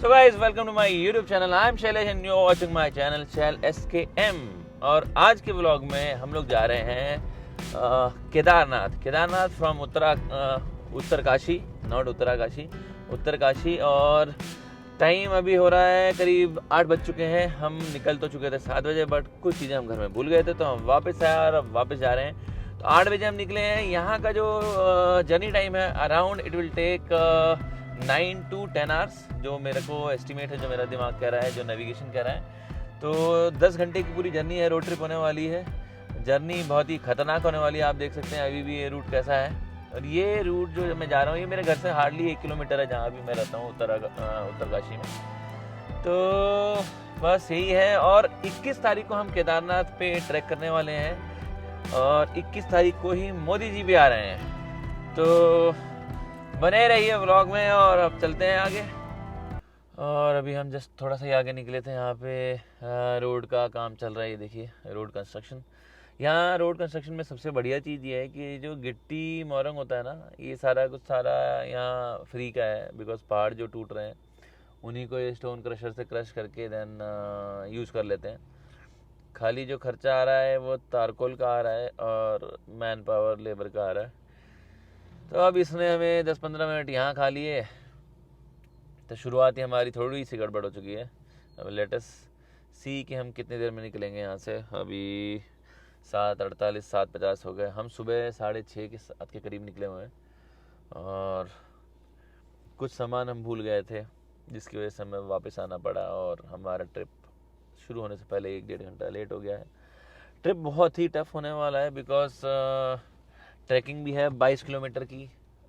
So guys, welcome to my YouTube channel. I am Shailesh and you are watching my channel Shail SKM. और आज के vlog में हम लोग जा रहे हैं केदारनाथ फ्रॉम उत्तरकाशी, नॉट उत्तराकाशी, उत्तरकाशी। और टाइम अभी हो रहा है करीब 8 बज चुके हैं। हम निकल तो चुके थे 7 बजे, बट कुछ चीज़ें हम घर में भूल गए थे तो हम वापस आए और अब वापस जा रहे हैं। तो 8 बजे हम निकले हैं। यहाँ का जो जर्नी टाइम है around it will take 9 to 10 hours, जो मेरे को एस्टिमेट है, जो मेरा दिमाग कह रहा है, जो नेविगेशन कह रहा है। तो 10 घंटे की पूरी जर्नी है, रोड ट्रिप होने वाली है। जर्नी बहुत ही खतरनाक होने वाली है। आप देख सकते हैं अभी भी ये रूट कैसा है। और ये रूट जो मैं जा रहा हूँ ये मेरे घर से हार्डली 1 किलोमीटर है, जहाँ भी मैं रहता हूँ उत्तरकाशी में। तो बस यही है। और 21 तारीख को हम केदारनाथ पे ट्रैक करने वाले हैं और 21 तारीख को ही मोदी जी भी आ रहे हैं। तो बने रहिए व्लॉग में और अब चलते हैं आगे। और अभी हम जस्ट थोड़ा सा ही आगे निकले थे। यहाँ पे रोड का काम चल रहा है, ये देखिए रोड कंस्ट्रक्शन। यहाँ रोड कंस्ट्रक्शन में सबसे बढ़िया चीज़ ये है कि जो गिट्टी मोरंग होता है ना, ये सारा यहाँ फ्री का है। बिकॉज पहाड़ जो टूट रहे हैं उन्हीं को ये स्टोन क्रशर से क्रश करके देन यूज़ कर लेते हैं। खाली जो खर्चा आ रहा है वो तारकोल का आ रहा है और मैन पावर लेबर का आ रहा है। तो अब इसने हमें 10-15 मिनट यहाँ खा लिए, तो शुरुआत ही हमारी थोड़ी सी गड़बड़ हो चुकी है। अब लेटेस सी कि हम कितनी देर में निकलेंगे यहाँ से। अभी 7:48, 7:50 हो गए। हम सुबह 6:30 के 7 के करीब निकले हुए हैं और कुछ सामान हम भूल गए थे, जिसकी वजह से हमें वापस आना पड़ा और हमारा ट्रिप शुरू होने से पहले 1-1.5 घंटा लेट हो गया है। ट्रिप बहुत ही टफ होने वाला है बिकॉज ट्रैकिंग भी है 22 किलोमीटर की।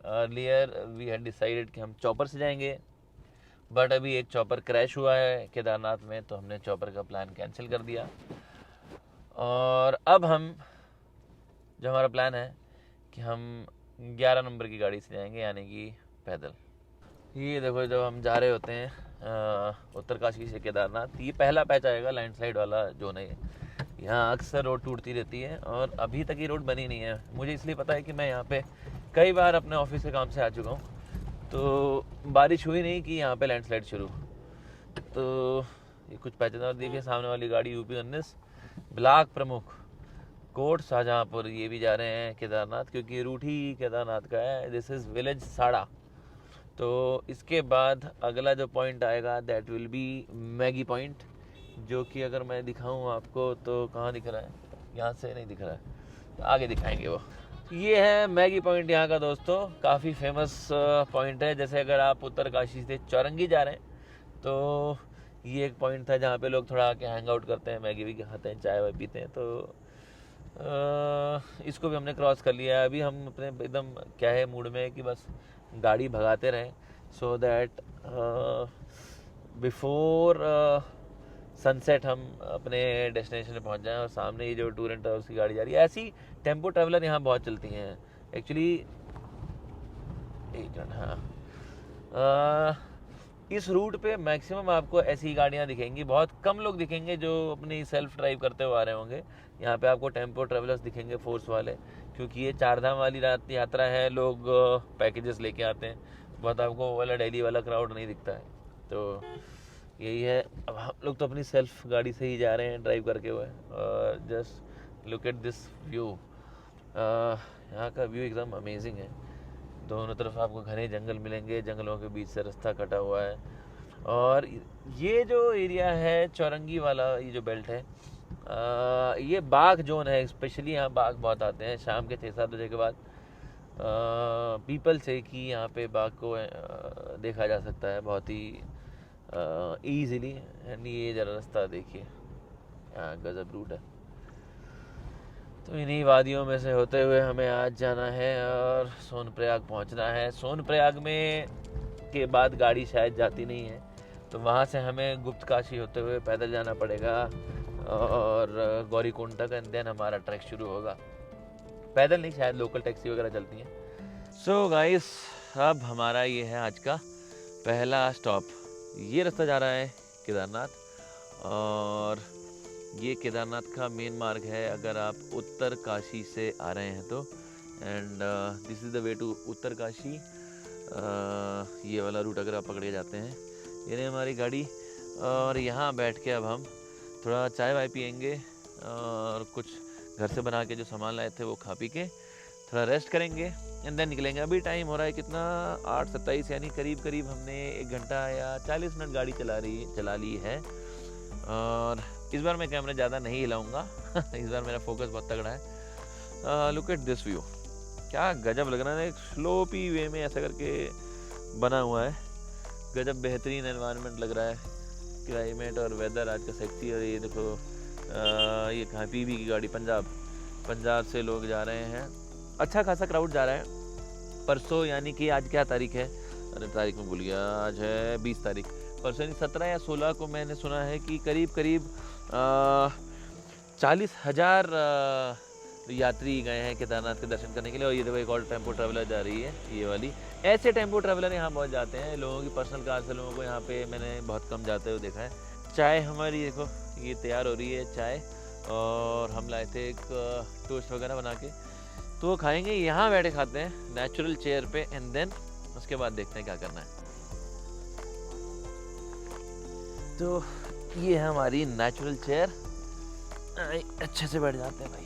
अर्लियर वी हैड डिसाइडेड कि हम चॉपर से जाएंगे, बट अभी एक चॉपर क्रैश हुआ है केदारनाथ में, तो हमने चॉपर का प्लान कैंसिल कर दिया। और अब हम जो हमारा प्लान है कि हम 11 नंबर की गाड़ी से जाएंगे, यानी कि पैदल। ये देखो, जब हम जा रहे होते हैं उत्तरकाशी से केदारनाथ, ये पहला पैच आएगा, लैंडस्लाइड वाला जोन है। यहाँ अक्सर रोड टूटती रहती है और अभी तक ये रोड बनी नहीं है। मुझे इसलिए पता है कि मैं यहाँ पे कई बार अपने ऑफिस के काम से आ चुका हूँ, तो बारिश हुई नहीं कि यहाँ पे लैंडस्लाइड शुरू। तो ये कुछ पैचेदार देखिए, सामने वाली गाड़ी UP-19 ब्लॉक प्रमुख कोट शाहजहाँपुर, ये भी जा रहे हैं केदारनाथ, क्योंकि रूट ही केदारनाथ का है। दिस इज़ विलेज साड़ा। तो इसके बाद अगला जो पॉइंट आएगा that will be Maggi point, जो कि अगर मैं दिखाऊं आपको तो कहाँ दिख रहा है, यहाँ से नहीं दिख रहा है, तो आगे दिखाएंगे वो। ये है मैगी पॉइंट यहाँ का दोस्तों, काफ़ी फेमस पॉइंट है। जैसे अगर आप उत्तरकाशी से चौरंगी जा रहे हैं तो ये एक पॉइंट था जहाँ पे लोग थोड़ा आके हैंग आउट करते हैं, मैगी भी खाते हैं, चाय वाय पीते हैं। तो इसको भी हमने क्रॉस कर लिया है। अभी हम अपने एकदम क्या है मूड में है कि बस गाड़ी भगाते रहें, सो दैट बिफोर सनसेट हम अपने डेस्टिनेशन पे पहुंच जाएं। और सामने ये जो टूर एंड ट्रैवल्स की गाड़ी जा रही है, ऐसी टेम्पो ट्रैवलर यहाँ बहुत चलती हैं एक्चुअली। हाँ, इस रूट पे मैक्सिमम आपको ऐसी गाड़ियाँ दिखेंगी। बहुत कम लोग दिखेंगे जो अपनी सेल्फ ड्राइव करते हुए आ रहे होंगे। यहाँ पे आपको टेम्पो ट्रैवलर्स दिखेंगे, फोर्स वाले, क्योंकि ये 4 धाम वाली यात्रा है। लोग पैकेजेस लेके आते हैं, बहुत आपको वो वाला डेली वाला क्राउड नहीं दिखता है। तो यही है। अब हम लोग तो अपनी सेल्फ गाड़ी से ही जा रहे हैं ड्राइव करके हुए। और just look at this view. यहाँ का व्यू एकदम अमेजिंग है। दोनों तरफ आपको घने जंगल मिलेंगे, जंगलों के बीच से रास्ता कटा हुआ है। और ये जो एरिया है चौरंगी वाला, ये जो बेल्ट है, ये बाघ जोन है। स्पेशली यहाँ बाघ बहुत आते हैं शाम के 6-7 बजे के बाद। पीपल से कि यहाँ पे बाघ को देखा जा सकता है बहुत ही ईजिली। एंड ये जरा रास्ता देखिए, यहाँ गजब रूट है। तो इन्हीं वादियों में से होते हुए हमें आज जाना है और सोनप्रयाग पहुंचना है। सोनप्रयाग में के बाद गाड़ी शायद जाती नहीं है, तो वहाँ से हमें गुप्त काशी होते हुए पैदल जाना पड़ेगा और गौरीकुंड तक, एंड देन हमारा ट्रैक शुरू होगा। पैदल नहीं, शायद लोकल टैक्सी वगैरह चलती हैं। सो गाइस, अब हमारा ये है आज का पहला स्टॉप। ये रास्ता जा रहा है केदारनाथ और ये केदारनाथ का मेन मार्ग है अगर आप उत्तरकाशी से आ रहे हैं तो। And this is the way to Uttarkashi. ये वाला रूट अगर आप पकड़ के जाते हैं, ये रही हमारी गाड़ी और यहाँ बैठ के अब हम थोड़ा चाय वाय पियेंगे और कुछ घर से बना के जो सामान लाए थे वो खा पी के थोड़ा रेस्ट करेंगे एंड देन निकलेंगे। अभी टाइम हो रहा है कितना 8:27 यानी करीब करीब हमने 1 घंटा या 40 मिनट गाड़ी चला ली है। और इस बार मैं कैमरा ज़्यादा नहीं हिलाऊंगा इस बार मेरा फोकस बहुत तगड़ा है। लुक एट दिस व्यू, क्या गजब लग रहा है, एक स्लोपी वे में ऐसा करके बना हुआ है। गजब बेहतरीन एनवायरनमेंट लग रहा है, क्लाइमेट और वेदर आज का सेक्सी। और ये देखो ये कहाँ पीवी की गाड़ी, पंजाब से लोग जा रहे हैं, अच्छा खासा क्राउड जा रहा है। परसों यानी कि आज क्या तारीख है, अरे तारीख में भूल गया, आज है 20 तारीख। परसों यानी 17 या 16 को मैंने सुना है कि करीब 40,000 यात्री गए हैं केदारनाथ के दर्शन करने के लिए। और ये देखो एक और टेम्पो ट्रैवलर जा रही है, ये वाली। ऐसे टेम्पो ट्रैवलर यहाँ बहुत जाते हैं, लोगों की पर्सनल कार से लोगों को यहाँ पे मैंने बहुत कम जाते हुए देखा है। चाय हमारी देखो ये तैयार हो रही है चाय, और हम लाए थे एक टोस्ट वगैरह बना के, तो वो खाएंगे। यहाँ बैठे खाते हैं नेचुरल चेयर पे एंड देन उसके बाद देखते हैं क्या करना है। तो ये है हमारी नेचुरल चेयर, अच्छे से बैठ जाते हैं भाई।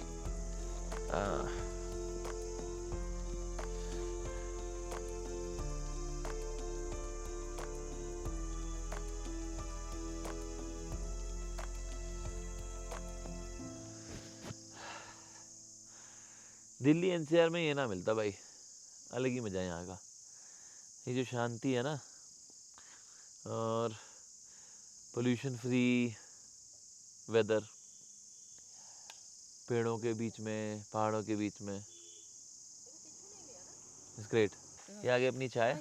दिल्ली एनसीआर में ये ना मिलता भाई, अलग ही मजा है यहाँ का। ये जो शांति है ना, और पोल्यूशन फ्री वेदर, पेड़ों के बीच में, पहाड़ों के बीच में, इट्स ग्रेट। ये आगे अपनी चाय,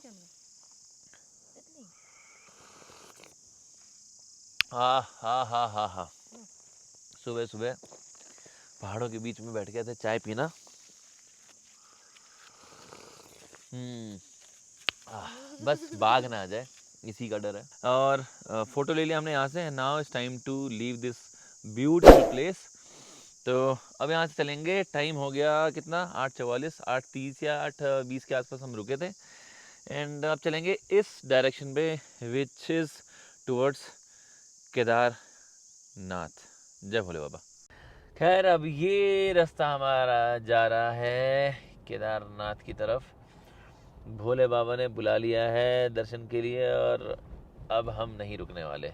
हाँ हाँ हाँ हाँ हाँ, सुबह सुबह पहाड़ों के बीच में बैठ के थे चाय पीना। बस बाघ ना आ जाए, इसी का डर है। और फोटो ले लिया हमने यहाँ से। Now it's time to leave this beautiful place. तो अब यहाँ से चलेंगे, टाइम हो गया कितना, 8:44, 8:30 या 8:20 के आसपास हम रुके थे। एंड अब चलेंगे इस डायरेक्शन पे विच इज़ टुवर्ड्स केदारनाथ। जय भोले बाबा। खैर अब ये रास्ता हमारा जा रहा है केदारनाथ की तरफ। भोले बाबा ने बुला लिया है दर्शन के लिए और अब हम नहीं रुकने वाले।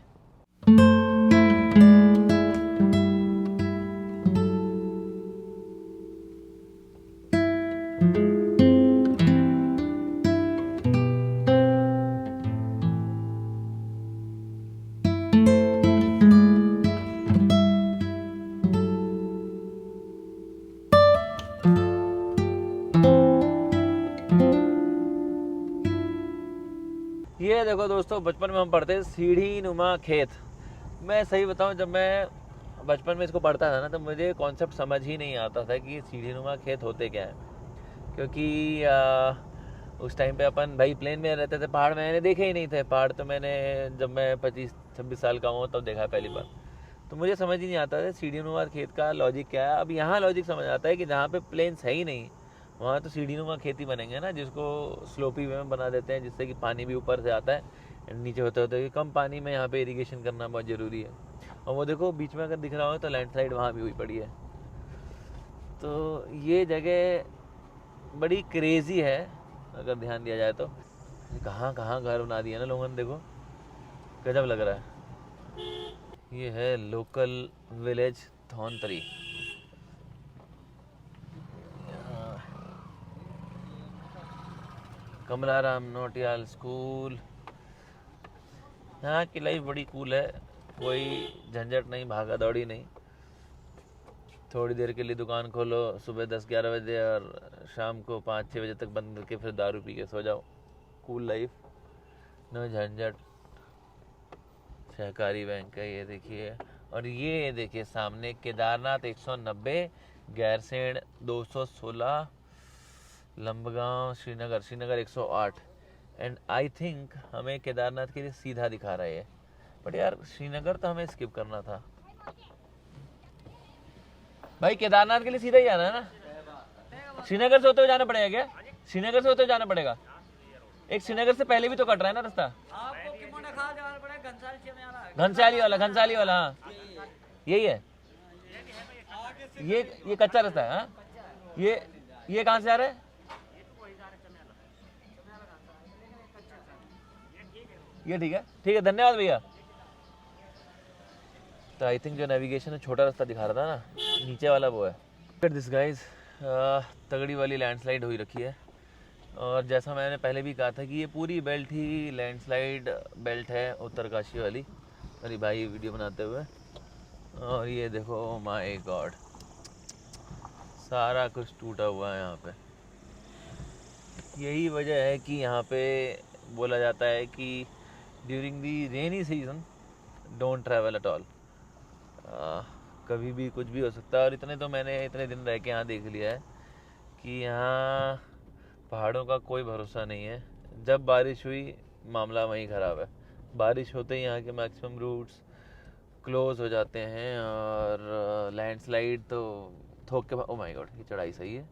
ये देखो दोस्तों, बचपन में हम पढ़ते थे सीढ़ी नुमा खेत। मैं सही बताऊं, जब मैं बचपन में इसको पढ़ता था ना, तो मुझे कॉन्सेप्ट समझ ही नहीं आता था कि सीढ़ी नुमा खेत होते क्या है। क्योंकि उस टाइम पे अपन भाई प्लेन में रहते थे, पहाड़ मैंने देखे ही नहीं थे। पहाड़ तो मैंने जब मैं 25-26 साल का हूँ तब देखा है पहली बार। तो मुझे समझ ही नहीं आता था सीढ़ी नुमा खेत का लॉजिक क्या है। अब यहाँ लॉजिक समझ आता है कि जहाँ पे प्लेन्स है ही नहीं, वहाँ तो सीढ़ी नुमा खेती बनेंगे ना, जिसको स्लोपी वे में बना देते हैं, जिससे कि पानी भी ऊपर से आता है, नीचे होते होते कम पानी में यहाँ पे इरिगेशन करना बहुत ज़रूरी है। और वो देखो बीच में अगर दिख रहा हो तो लैंडस्लाइड वहाँ भी हुई पड़ी है। तो ये जगह बड़ी क्रेजी है अगर ध्यान दिया जाए तो। कहाँ कहाँ घर बना दिया ना लोगों ने, देखो गजब लग रहा है। ये है local village Dhauntari. Kamlaram Nautiyal school. यहाँ की लाइफ बड़ी कूल है, कोई झंझट नहीं, भागा दौड़ी नहीं। थोड़ी देर के लिए दुकान खोलो सुबह 10-11 बजे और शाम को 5-6 बजे तक बंद करके फिर दारू पी के सो जाओ। कूल लाइफ, नो झंझट। सहकारी बैंक है ये देखिए। और ये देखिए सामने Kedarnath 190, Gairsain 216, Lambgaon Srinagar 108। And I think हमें केदारनाथ के लिए सीधा दिखा रहा है, बट यार श्रीनगर तो हमें स्किप करना था भाई। केदारनाथ के लिए सीधा ही आना है ना, श्रीनगर से होते हुए जाना पड़ेगा क्या? श्रीनगर से होते हुए जाना पड़ेगा। एक श्रीनगर से पहले भी तो कट रहा है ना रास्ता। घनसाली वाला हाँ यही है। ये कच्चा रास्ता है हाँ? ये कहाँ से आ रहा है? ये ठीक है धन्यवाद भैया। तो आई थिंक जो नेविगेशन है छोटा रास्ता दिखा रहा था ना, नीचे वाला वो है। दिस गाइस तगड़ी वाली लैंडस्लाइड हुई रखी है, और जैसा मैंने पहले भी कहा था कि ये पूरी बेल्ट ही लैंडस्लाइड बेल्ट है उत्तरकाशी वाली। अरे भाई वीडियो बनाते हुए, और ये देखो माय गॉड सारा कुछ टूटा हुआ है यहाँ पे। यही वजह है कि यहाँ पे बोला जाता है कि during the rainy season don't travel at all. कभी भी कुछ भी हो सकता है, और मैंने इतने दिन रह के यहाँ देख लिया है कि यहाँ पहाड़ों का कोई भरोसा नहीं है। जब बारिश हुई मामला वहीं ख़राब है। बारिश होते ही यहाँ के मैक्सिमम रूट्स क्लोज हो जाते हैं, और लैंडस्लाइड तो थोक के भाव, ओ माय गॉड ये चढ़ाई सही है,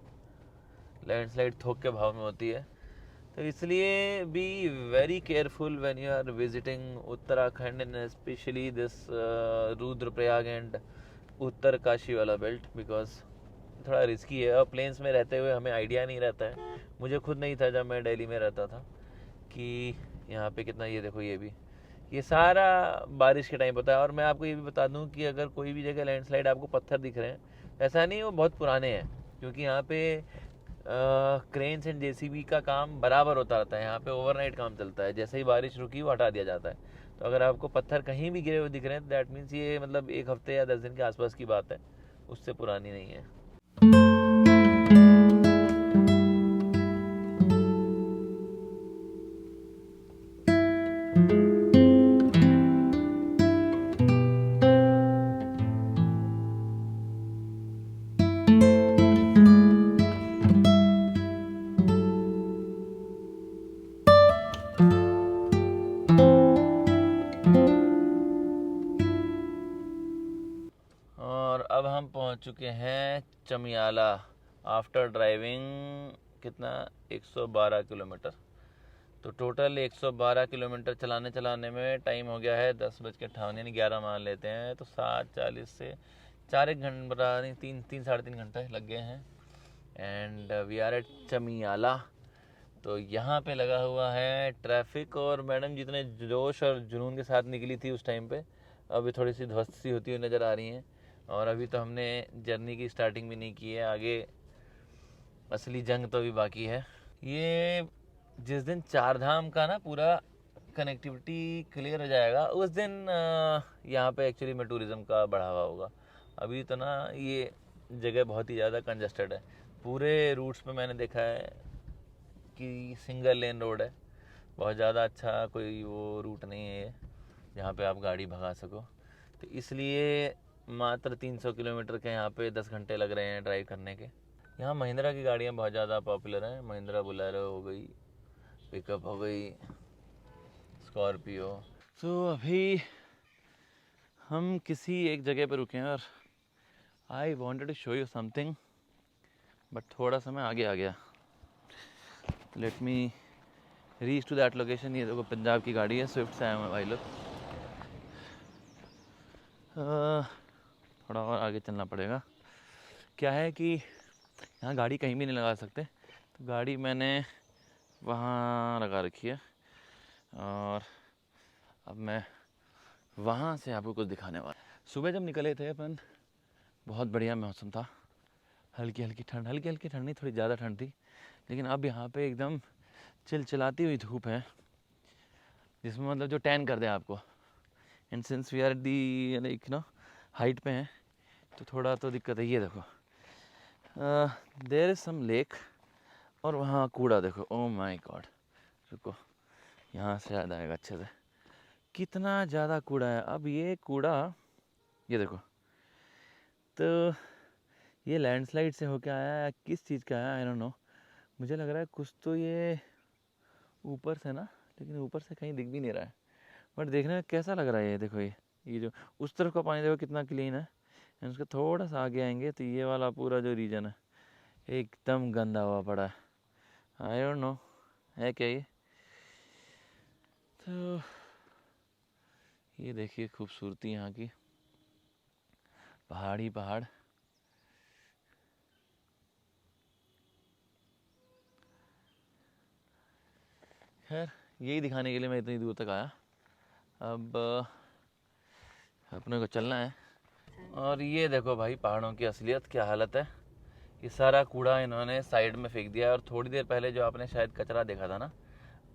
लैंडस्लाइड थोक के भाव में होती है। तो इसलिए be very careful when you are visiting Uttarakhand and specially this Rudraprayag and Uttarkashi वाला बेल्ट, बिकॉज थोड़ा रिस्की है। और प्लेन्स में रहते हुए हमें आइडिया नहीं रहता है, मुझे खुद नहीं था जब मैं दिल्ली में रहता था, कि यहाँ पे कितना, ये देखो ये सारा बारिश के टाइम होता है। और मैं आपको ये भी बता दूं कि अगर कोई भी जगह लैंडस्लाइड आपको पत्थर दिख रहे हैं, ऐसा नहीं वो बहुत पुराने हैं, क्योंकि यहाँ पे क्रेन्स एंड जेसीबी का काम बराबर होता रहता है। यहाँ पे ओवरनाइट काम चलता है, जैसे ही बारिश रुकी वो हटा दिया जाता है। तो अगर आपको पत्थर कहीं भी गिरे हुए दिख रहे हैं, दैट मीन्स ये मतलब 1 हफ्ते या 10 दिन के आसपास की बात है, उससे पुरानी नहीं है। और अब हम पहुंच चुके हैं चमियाला आफ्टर ड्राइविंग कितना 112 किलोमीटर। तो टोटल 112 किलोमीटर चलाने में टाइम हो गया है 10:58, यानी 11 मान लेते हैं, तो 7:40 से 4 घंटा नहीं 3 साढ़े 3 घंटे लग गए हैं। And we are at Chamiyala. तो यहाँ पे लगा हुआ है ट्रैफिक, और मैडम जितने जोश और जुनून के साथ निकली थी उस टाइम पे, अभी थोड़ी सी ध्वस्त सी होती हुई नज़र आ रही हैं। और अभी तो हमने जर्नी की स्टार्टिंग भी नहीं की है, आगे असली जंग तो अभी बाकी है। ये जिस दिन 4 धाम का ना पूरा कनेक्टिविटी क्लियर हो जाएगा, उस दिन यहाँ पे एक्चुअली में टूरिज़्म का बढ़ावा होगा। अभी तो ना ये जगह बहुत ही ज़्यादा कंजस्टेड है। पूरे रूट्स पे मैंने देखा है कि सिंगल लेन रोड है, बहुत ज़्यादा अच्छा कोई वो रूट नहीं है ये जहाँ पे आप गाड़ी भगा सको। तो इसलिए मात्र 300 किलोमीटर के यहाँ पे 10 घंटे लग रहे हैं ड्राइव करने के। यहाँ महिंद्रा की गाड़ियाँ बहुत ज़्यादा पॉपुलर हैं। महिंद्रा बोलेरो हो गई, पिकअप हो गई, स्कॉर्पियो। तो अभी हम किसी एक जगह पर रुके हैं, और I wanted to show you something, but थोड़ा सा मैं आगे आ गया। Let me reach to that location. ये देखो पंजाब की गाड़ी है, स्विफ्ट से आए हैं भाई लोग। थोड़ा और आगे चलना पड़ेगा। क्या है कि यहाँ गाड़ी कहीं भी नहीं लगा सकते, तो गाड़ी मैंने वहाँ लगा रखी है, और अब मैं वहाँ से आपको कुछ दिखाने वाला। सुबह जब निकले थे अपन, बहुत बढ़िया मौसम था, हल्की हल्की ठंड नहीं, थोड़ी ज़्यादा ठंड थी। लेकिन अब यहाँ पे एकदम चिलचिलाती हुई धूप है, जिसमें मतलब जो टैन कर दे आपको। And since we are the like no height पे हैं, तो थोड़ा तो दिक्कत है। ये देखो देयर इज सम लेक, और वहाँ कूड़ा देखो, ओ माय गॉड। रुको, यहाँ से याद आएगा अच्छे से, कितना ज़्यादा कूड़ा है। अब ये कूड़ा ये देखो, तो ये लैंडस्लाइड से होके आया है, किस चीज़ का आया आई डोंट नो। मुझे लग रहा है कुछ तो ये ऊपर से ना, लेकिन ऊपर से कहीं दिख भी नहीं रहा है, बट देखने में कैसा लग रहा है। ये देखो, ये जो उस तरफ का पानी देखो कितना क्लीन है। उसके थोड़ा सा आगे आएंगे तो ये वाला पूरा जो रीजन है एकदम गंदा हुआ पड़ा है। आई डोंट नो है क्या ये। तो ये देखिए खूबसूरती यहाँ की, पहाड़ ही पहाड़। खैर यही दिखाने के लिए मैं इतनी दूर तक आया। अब अपने को चलना है। और ये देखो भाई पहाड़ों की असलियत, क्या हालत है। ये सारा कूड़ा इन्होंने साइड में फेंक दिया है। और थोड़ी देर पहले जो आपने शायद कचरा देखा था ना,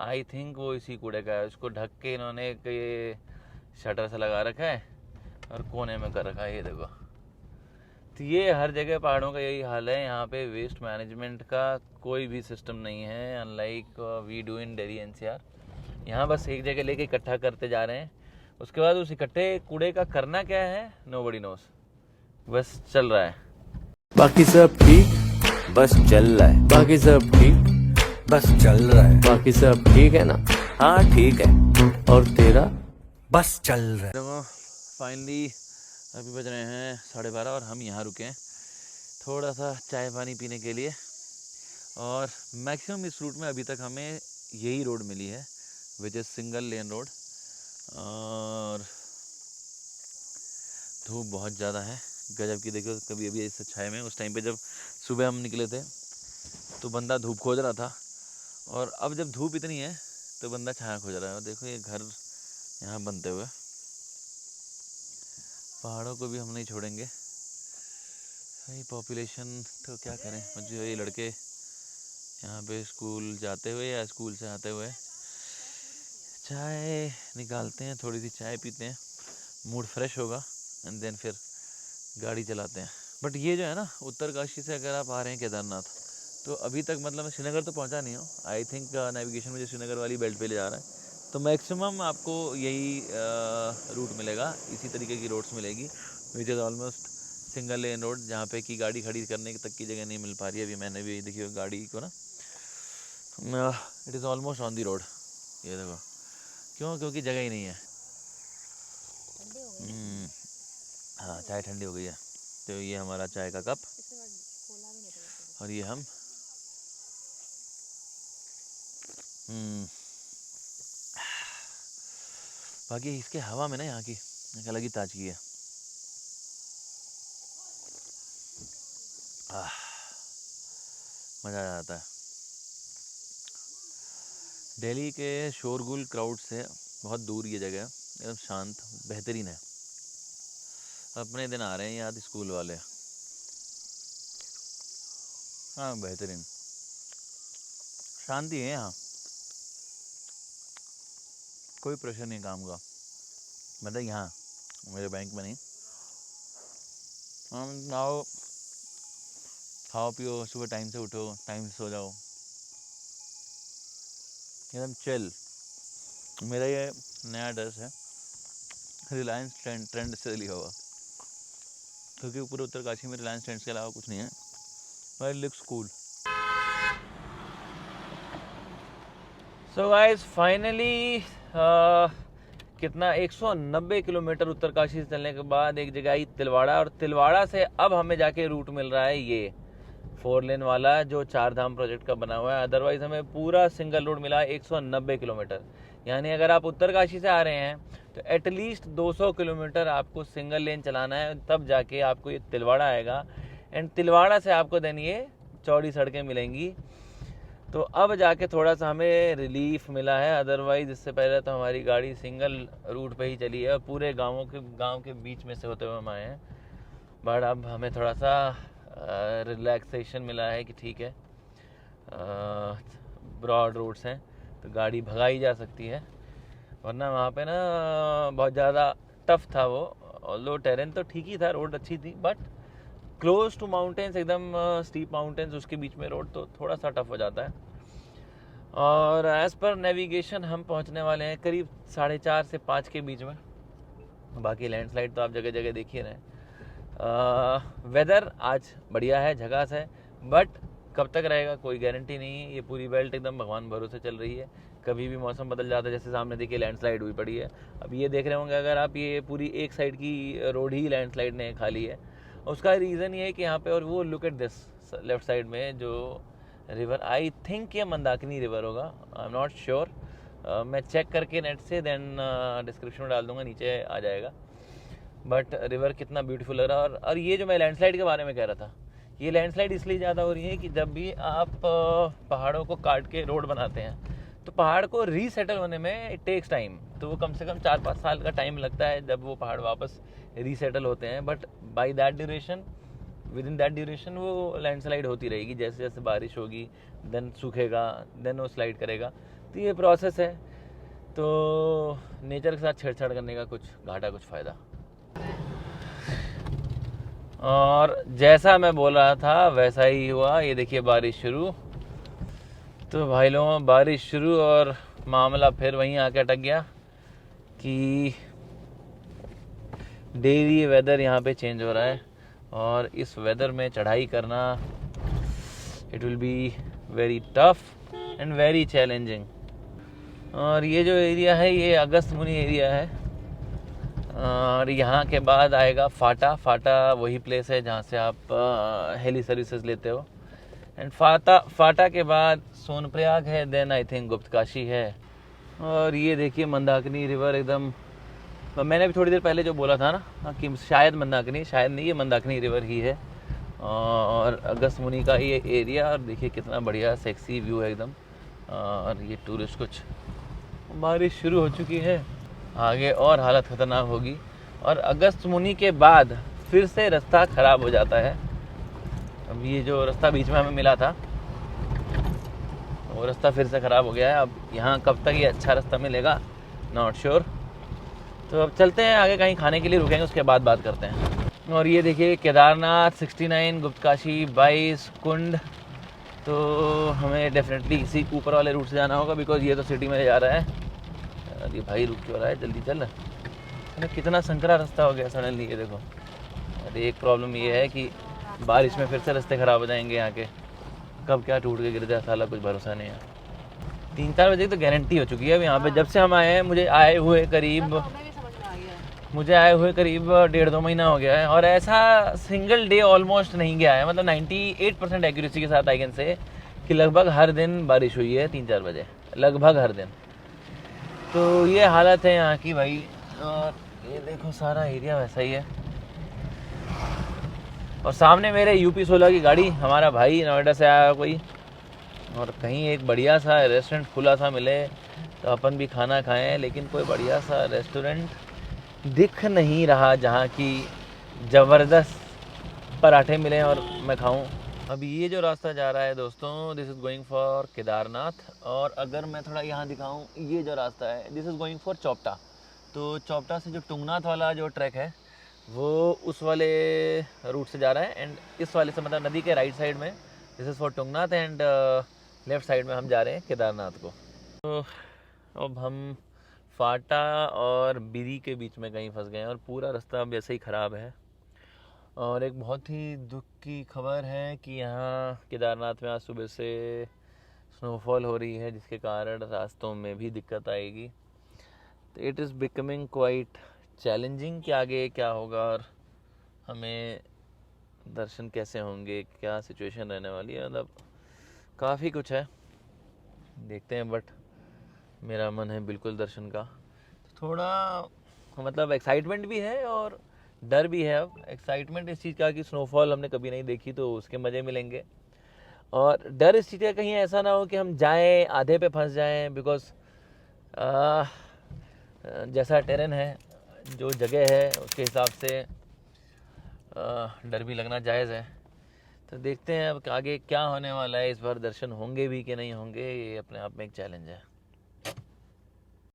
आई थिंक वो इसी कूड़े का है। उसको ढक के इन्होंने एक ये शटर से लगा रखा है और कोने में कर रखा है, ये देखो। तो ये हर जगह पहाड़ों का यही हाल है। यहाँ पे वेस्ट मैनेजमेंट का कोई भी सिस्टम नहीं है, unlike we do in Delhi NCR. यहाँ बस एक जगह लेके इकट्ठा करते जा रहे हैं, उसके बाद उस इकट्ठे कूड़े का करना क्या है नोबडी नोस, बस चल रहा है। बाकी सब ठीक, बस चल रहा है। बाकी सब ठीक, बस चल रहा है। बाकी सब ठीक है ना? हाँ ठीक है। और तेरा? बस चल रहा है। देखो फाइनली अभी बज रहे हैं 12:30 और हम यहाँ रुके हैं थोड़ा सा चाय पानी पीने के लिए। और मैक्सिमम इस रूट में अभी तक हमें यही रोड मिली है, which is single lane road. और धूप बहुत ज़्यादा है, गजब की। देखो कभी अभी इस छाए में, उस टाइम पे जब सुबह हम निकले थे तो बंदा धूप खोज रहा था, और अब जब धूप इतनी है तो बंदा छाया खोज रहा है। और देखो ये घर यहाँ बनते हुए, पहाड़ों को भी हम नहीं छोड़ेंगे भाई। पॉपुलेशन तो क्या करें, मुझे ये लड़के यहाँ पे स्कूल जाते हुए या स्कूल से आते हुए चाय निकालते हैं, थोड़ी सी चाय पीते हैं, मूड फ्रेश होगा, एंड देन फिर गाड़ी चलाते हैं। बट ये जो है ना, उत्तरकाशी से अगर आप आ रहे हैं केदारनाथ, तो अभी तक मतलब श्रीनगर तो पहुंचा नहीं हो। आई थिंक नेविगेशन मुझे श्रीनगर वाली बेल्ट पे ले जा रहा है, तो मैक्सिमम आपको यही रूट मिलेगा, इसी तरीके की रोड्स मिलेगी, which is almost single lane road, जहाँ पे कि गाड़ी खड़ी करने तक की जगह नहीं मिल पा रही है। अभी मैंने भी देखिए गाड़ी को ना, it is almost on the road. ये देखो क्यों, क्योंकि जगह ही नहीं है। हाँ चाय ठंडी हो गई है। तो ये हमारा चाय का कप, और ये हम बाकी इसके हवा में ना यहाँ की एक अलग ही ताजगी है। मज़ा आ जाता है। दिल्ली के शोरगुल क्राउड से बहुत दूर ये जगह है, एकदम शांत, बेहतरीन है। अपने दिन आ रहे हैं याद स्कूल वाले। हाँ बेहतरीन शांति है यहाँ, कोई प्रेशर नहीं काम का। मतलब यहाँ मेरे बैंक में नहीं, हम आओ खाओ पियो, सुबह टाइम से उठो, टाइम से सो जाओ, एकदम चिल। मेरा ये नया ड्रेस है, रिलायंस ट्रेंड से लिया हुआ, क्योंकि पूरे उत्तरकाशी में रिलायंस ट्रेंड्स के अलावा कुछ नहीं है, but it looks cool. So guys finally कितना 190 किलोमीटर उत्तरकाशी से चलने के बाद एक जगह आई तिलवाड़ा, और तिलवाड़ा से अब हमें जाके रूट मिल रहा है ये 4 लेन वाला जो 4 धाम प्रोजेक्ट का बना हुआ है। अदरवाइज हमें पूरा सिंगल रोड मिला है 190 किलोमीटर। यानी अगर आप उत्तरकाशी से आ रहे हैं तो एटलीस्ट 200 किलोमीटर आपको सिंगल लेन चलाना है, तब जाके आपको ये तिलवाड़ा आएगा। एंड तिलवाड़ा से आपको देन ये चौड़ी सड़कें मिलेंगी, तो अब जाके थोड़ा सा हमें रिलीफ मिला है। अदरवाइज इससे पहले तो हमारी गाड़ी सिंगल रूट पे ही चली है, और पूरे गांव के बीच में से होते हुए हम आए हैं। बट अब हमें थोड़ा सा रिलैक्सेशन मिला है कि ठीक है ब्रॉड रोड्स हैं तो गाड़ी भगाई जा सकती है, वरना वहाँ पे ना बहुत ज़्यादा टफ था वो। ऑल्दो टेरेन तो ठीक ही था, रोड अच्छी थी, बट क्लोज टू माउंटेन्स, एकदम स्टीप माउंटेन्स, उसके बीच में रोड तो थोड़ा सा टफ हो जाता है। और एज़ पर नेविगेशन हम पहुंचने वाले हैं करीब 4:30 से 5 के बीच में। बाकी लैंडस्लाइड तो आप जगह जगह देख ही रहे हैं। वेदर आज बढ़िया है, झकास है, बट कब तक रहेगा कोई गारंटी नहीं है। ये पूरी बेल्ट एकदम भगवान भरोसे चल रही है, कभी भी मौसम बदल जाता है। जैसे सामने देखिए लैंडस्लाइड हुई पड़ी है, अब ये देख रहे होंगे अगर आप, ये पूरी एक साइड की रोड ही लैंडस्लाइड ने खा ली है। उसका रीज़न ये है कि यहाँ पे, और वो look at this left side में जो रिवर, आई थिंक ये मंदाकिनी रिवर होगा, आई एम नॉट श्योर, मैं चेक करके नेट से देन डिस्क्रिप्शन में डाल दूंगा, नीचे आ जाएगा। बट रिवर कितना ब्यूटीफुल लग रहा है। और ये जो मैं लैंडस्लाइड के बारे में कह रहा था, ये लैंडस्लाइड इसलिए ज़्यादा हो रही है कि जब भी आप पहाड़ों को काट के रोड बनाते हैं तो पहाड़ को रीसेटल होने में इट टेक्स टाइम। तो वो कम से कम 4-5 साल का टाइम लगता है जब वो पहाड़ वापस रीसेटल होते हैं। But by that duration, with in that duration वो लैंडस्लाइड होती रहेगी। जैसे जैसे बारिश होगी देन सूखेगा, देन वो स्लाइड करेगा। तो ये प्रोसेस है। तो नेचर के साथ छेड़छाड़ करने का कुछ घाटा कुछ फ़ायदा। और जैसा मैं बोल रहा था वैसा ही हुआ। ये देखिए बारिश शुरू। तो भाई लोगों बारिश शुरू और मामला फिर वहीं आके अटक गया कि डेली वेदर यहाँ पे चेंज हो रहा है और इस वेदर में चढ़ाई करना it will be very tough and very challenging. और ये जो एरिया है ये अगस्त्यमुनि एरिया है। और यहाँ के बाद आएगा फाटा। फाटा वही प्लेस है जहाँ से आप हेली सर्विसेज लेते हो। एंड फाटा के बाद सोनप्रयाग है, देन आई थिंक गुप्तकाशी है। और ये देखिए मंदाकिनी रिवर एकदम, मैंने भी थोड़ी देर पहले जो बोला था ना कि शायद मंदाकिनी, शायद नहीं, ये मंदाकिनी रिवर ही है। और अगस्त्यमुनि का ये एरिया, और देखिए कितना बढ़िया सेक्सी व्यू है एकदम। और ये टूरिस्ट कुछ, बारिश शुरू हो चुकी है, आगे और हालत ख़तरनाक होगी। और अगस्त्यमुनि के बाद फिर से रास्ता ख़राब हो जाता है। अब ये जो रास्ता बीच में हमें मिला था वो रास्ता फिर से ख़राब हो गया है। अब यहाँ कब तक ये अच्छा रास्ता मिलेगा नॉट श्योर। तो अब चलते हैं आगे, कहीं खाने के लिए रुकेंगे, उसके बाद बात करते हैं। और ये देखिए केदारनाथ 69, गुप्तकाशी 22, कुंड। तो हमें डेफिनेटली इसी ऊपर वाले रूट से जाना होगा बिकॉज ये तो सिटी में जा रहा है। अरे भाई रुक क्यों रहा है, जल्दी चल। अरे कितना संकरा रास्ता हो गया सडनली, ये देखो। अरे एक प्रॉब्लम ये है कि बारिश में फिर से रास्ते ख़राब हो जाएंगे यहाँ के, कब क्या टूट के गिर जाए साला कुछ भरोसा नहीं है। 3-4 बजे की तो गारंटी हो चुकी है अब यहाँ पे। जब से हम आए हैं मुझे आए हुए करीब 1.5-2 महीना हो गया है और ऐसा सिंगल डे ऑलमोस्ट नहीं गया है। मतलब 98% एक्यूरेसी के साथ आई कैन से कि लगभग हर दिन बारिश हुई है 3-4 बजे, लगभग हर दिन। तो ये हालत है यहाँ की भाई। और ये देखो सारा एरिया वैसा ही है। और सामने मेरे UP 16 की गाड़ी, हमारा भाई नोएडा से आया कोई, और कहीं एक बढ़िया सा रेस्टोरेंट खुला सा मिले तो अपन भी खाना खाएं। लेकिन कोई बढ़िया सा रेस्टोरेंट दिख नहीं रहा जहाँ की ज़बरदस्त पराठे मिलें और मैं खाऊं। अभी ये जो रास्ता जा रहा है दोस्तों, this is going for Kedarnath. और अगर मैं थोड़ा यहाँ दिखाऊं, ये जो रास्ता है this is going for Chopta. तो चौपटा से जो तुंगनाथ वाला जो ट्रैक है वो उस वाले रूट से जा रहा है। एंड इस वाले से मतलब नदी के राइट साइड में this is for Tungnath and left side में हम जा रहे हैं केदारनाथ को। तो अब हम फाटा और बिरी के बीच में कहीं फंस गए हैं और पूरा रास्ता अब ऐसे ही ख़राब है। और एक बहुत ही दुख की खबर है कि यहाँ केदारनाथ में आज सुबह से स्नोफॉल हो रही है जिसके कारण रास्तों में भी दिक्कत आएगी। तो it is becoming quite challenging कि आगे क्या होगा और हमें दर्शन कैसे होंगे, क्या सिचुएशन रहने वाली है। मतलब काफ़ी कुछ है, देखते हैं। बट मेरा मन है बिल्कुल दर्शन का। तो थोड़ा मतलब एक्साइटमेंट भी है और डर भी है। अब एक्साइटमेंट इस चीज़ का कि स्नोफॉल हमने कभी नहीं देखी तो उसके मज़े मिलेंगे, और डर इस चीज़ का कहीं ऐसा ना हो कि हम जाएं आधे पे फंस जाएं। बिकॉज जैसा टेरेन है, जो जगह है, उसके हिसाब से डर भी लगना जायज़ है। तो देखते हैं अब आगे क्या होने वाला है। इस बार दर्शन होंगे भी कि नहीं होंगे, ये अपने आप में एक चैलेंज है।